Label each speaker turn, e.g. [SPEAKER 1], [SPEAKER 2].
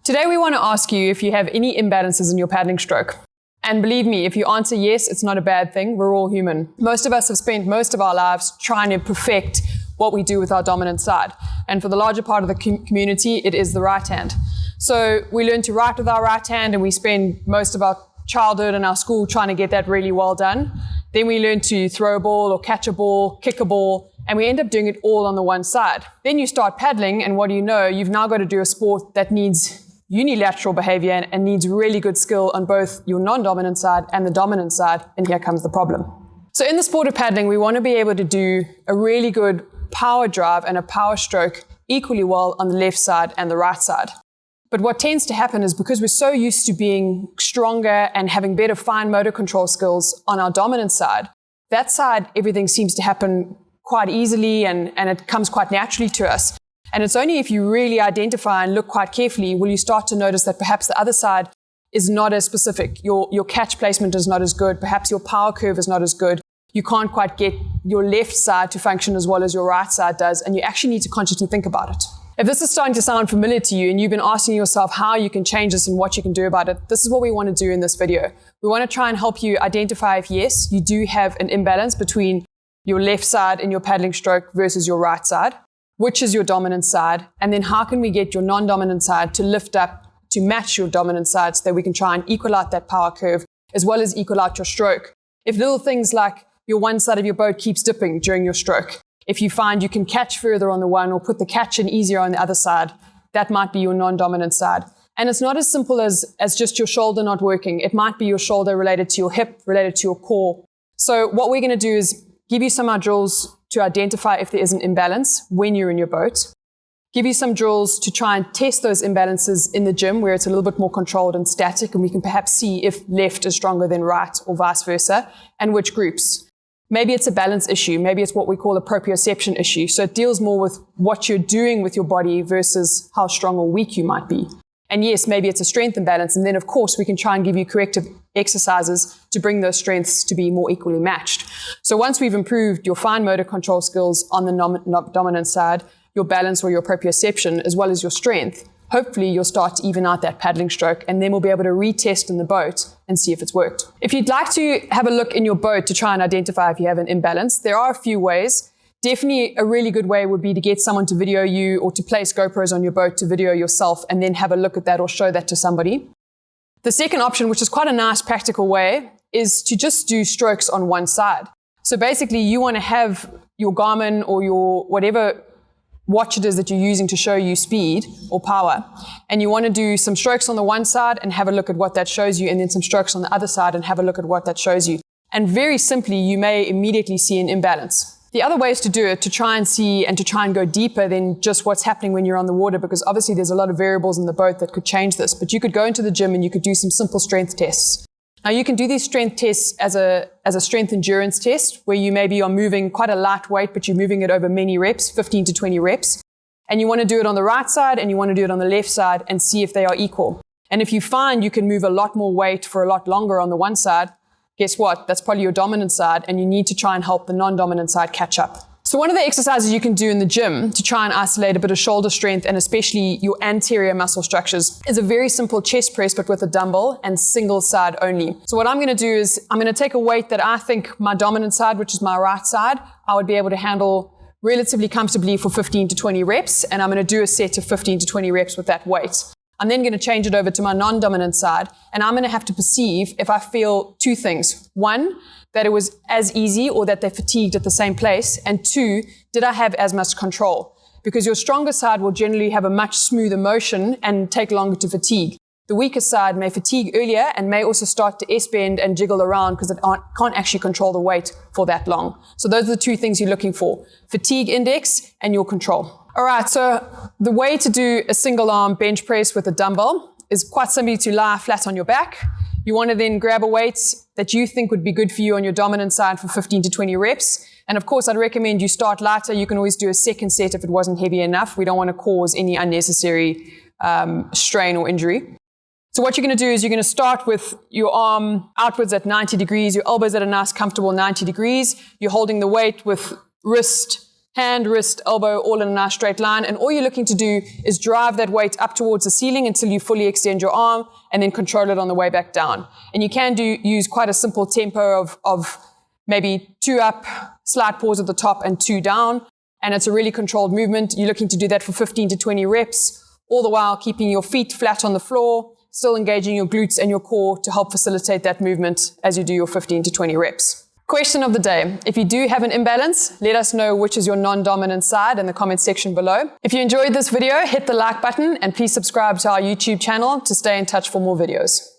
[SPEAKER 1] Today we want to ask you if you have any imbalances in your paddling stroke. And believe me, if you answer yes, it's not a bad thing. We're all human. Most of us have spent most of our lives trying to perfect what we do with our dominant side. And for the larger part of the community, it is the right hand. So we learn to write with our right hand, and we spend most of our childhood and our school trying to get that really well done. Then we learn to throw a ball or catch a ball, kick a ball, and we end up doing it all on the one side. Then you start paddling, and what do you know? You've now got to do a sport that needs unilateral behavior and needs really good skill on both your non-dominant side and the dominant side, and here comes the problem. So in the sport of paddling, we want to be able to do a really good power drive and a power stroke equally well on the left side and the right side. But what tends to happen is because we're so used to being stronger and having better fine motor control skills on our dominant side, that side, everything seems to happen quite easily and it comes quite naturally to us. And it's only if you really identify and look quite carefully will you start to notice that perhaps the other side is not as specific. Your catch placement is not as good. Perhaps your power curve is not as good. You can't quite get your left side to function as well as your right side does, and you actually need to consciously think about it. If this is starting to sound familiar to you and you've been asking yourself how you can change this and what you can do about it, this is what we want to do in this video. We want to try and help you identify if yes, you do have an imbalance between your left side in your paddling stroke versus your right side. Which is your dominant side, and then how can we get your non-dominant side to lift up to match your dominant side so that we can try and equal out that power curve as well as equal out your stroke. If little things like your one side of your boat keeps dipping during your stroke, if you find you can catch further on the one or put the catch in easier on the other side, that might be your non-dominant side. And it's not as simple as just your shoulder not working. It might be your shoulder related to your hip, related to your core. So what we're going to do is give you some of our drills to identify if there is an imbalance when you're in your boat. Give you some drills to try and test those imbalances in the gym where it's a little bit more controlled and static, and we can perhaps see if left is stronger than right or vice versa, and which groups. Maybe it's a balance issue. Maybe it's what we call a proprioception issue. So it deals more with what you're doing with your body versus how strong or weak you might be. And yes, maybe it's a strength imbalance. And then, of course, we can try and give you corrective exercises to bring those strengths to be more equally matched. So once we've improved your fine motor control skills on the dominant side, your balance or your proprioception, as well as your strength, hopefully you'll start to even out that paddling stroke, and then we'll be able to retest in the boat and see if it's worked. If you'd like to have a look in your boat to try and identify if you have an imbalance, there are a few ways. Definitely a really good way would be to get someone to video you or to place GoPros on your boat to video yourself and then have a look at that or show that to somebody. The second option, which is quite a nice practical way, is to just do strokes on one side. So basically you want to have your Garmin or your whatever watch it is that you're using to show you speed or power, and you want to do some strokes on the one side and have a look at what that shows you, and then some strokes on the other side and have a look at what that shows you. And very simply, you may immediately see an imbalance. The other ways to do it, to try and see and to try and go deeper than just what's happening when you're on the water, because obviously there's a lot of variables in the boat that could change this, but you could go into the gym and you could do some simple strength tests. Now you can do these strength tests as a strength endurance test, where you maybe are moving quite a light weight, but you're moving it over many reps, 15 to 20 reps. And you want to do it on the right side and you want to do it on the left side and see if they are equal. And if you find you can move a lot more weight for a lot longer on the one side, guess what? That's probably your dominant side, and you need to try and help the non-dominant side catch up. So one of the exercises you can do in the gym to try and isolate a bit of shoulder strength and especially your anterior muscle structures is a very simple chest press, but with a dumbbell and single side only. So what I'm going to do is I'm going to take a weight that I think my dominant side, which is my right side, I would be able to handle relatively comfortably for 15 to 20 reps, and I'm going to do a set of 15 to 20 reps with that weight. I'm then going to change it over to my non-dominant side, and I'm going to have to perceive if I feel two things. One, that it was as easy or that they fatigued at the same place, and two, did I have as much control? Because your stronger side will generally have a much smoother motion and take longer to fatigue. The weaker side may fatigue earlier and may also start to S-bend and jiggle around because it can't actually control the weight for that long. So those are the two things you're looking for: fatigue index and your control. All right, so the way to do a single arm bench press with a dumbbell is quite simply to lie flat on your back. You want to then grab a weight that you think would be good for you on your dominant side for 15 to 20 reps. And of course, I'd recommend you start lighter. You can always do a second set if it wasn't heavy enough. We don't want to cause any unnecessary strain or injury. So what you're going to do is you're going to start with your arm outwards at 90 degrees, your elbows at a nice comfortable 90 degrees. You're holding the weight with wrist hand, wrist, elbow, all in a nice straight line. And all you're looking to do is drive that weight up towards the ceiling until you fully extend your arm and then control it on the way back down. And you can use quite a simple tempo of maybe 2 up, slight pause at the top and 2 down. And it's a really controlled movement. You're looking to do that for 15 to 20 reps, all the while keeping your feet flat on the floor, still engaging your glutes and your core to help facilitate that movement as you do your 15 to 20 reps. Question of the day. If you do have an imbalance, let us know which is your non-dominant side in the comment section below. If you enjoyed this video, hit the like button and please subscribe to our YouTube channel to stay in touch for more videos.